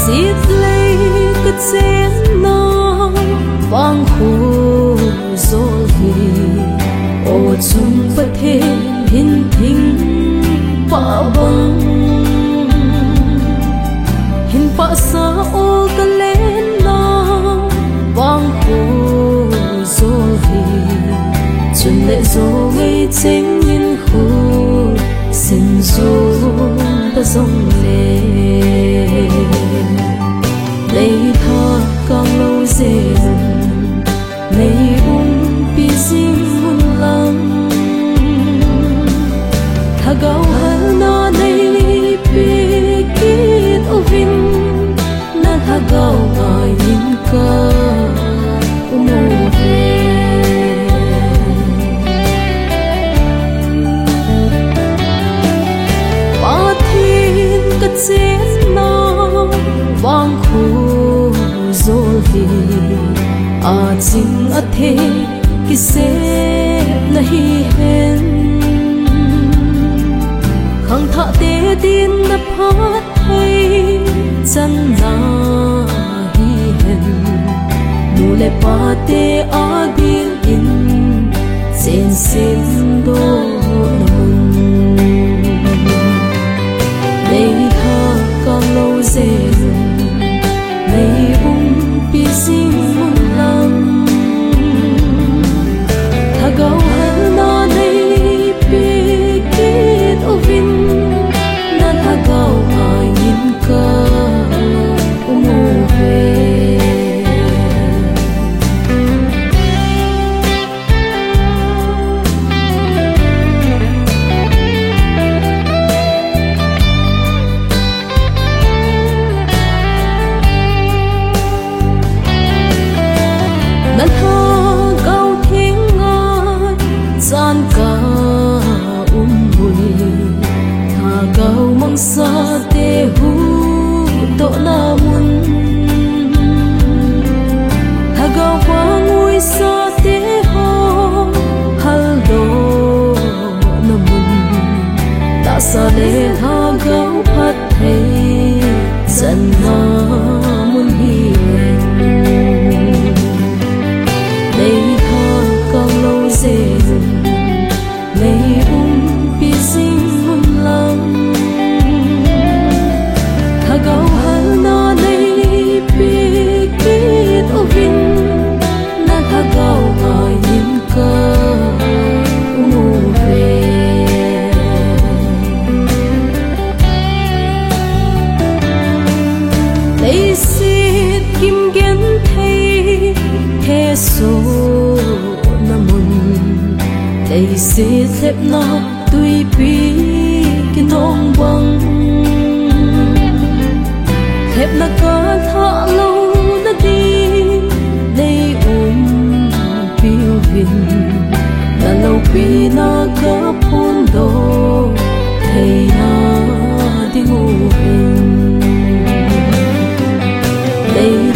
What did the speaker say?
xiết lấy cất xén nó vang khô rồi ô chung bất thế hình thinh pa băng hình pa sa ô cái lên nó vang khô rồi chun lệ rồi ngay chính in khu xin rồi ta dòng lệ lấy tha càng lâu dễ lấy bị riêng muôn lăng tha gạo hal na lấy bị kít ô vin na tha gạo ngài in ca mô về ba thiên cất xén na vang khô rồi chính ở thế cái sẽ là hi hẹn khăng thọ tê tin nắp hót hay chân na hi hẹn nụ lệ pa tê a bin in sen sen đô nôn lấy tha càng lâu dễ lấy bị riêng muôn lăng tha gạo hal na lấy bị kít ô vin na tha gạo ngài in ca mô về nan ha gạo thiên ngài gian ca mùi tha gạo mong xa tê hu độ na mun tha gạo qua ngôi xa tê ho hal do na mun ta sa lê tha gạo phát thấy dân na mun hi lấy tha càng lâu dễ lấy bị riêng muôn lăng tha gạo hal na lấy bị kít ô vin na tha gạo ngài in ca mô về lấy xiết kim gen thay thế số lấy xiết thép nó tùy bí cái nông băng thép nó có thọ lâu nó đi lấy phiêu vin là lâu bí nó có phun đồ thầy nó đi ngủ vin lấy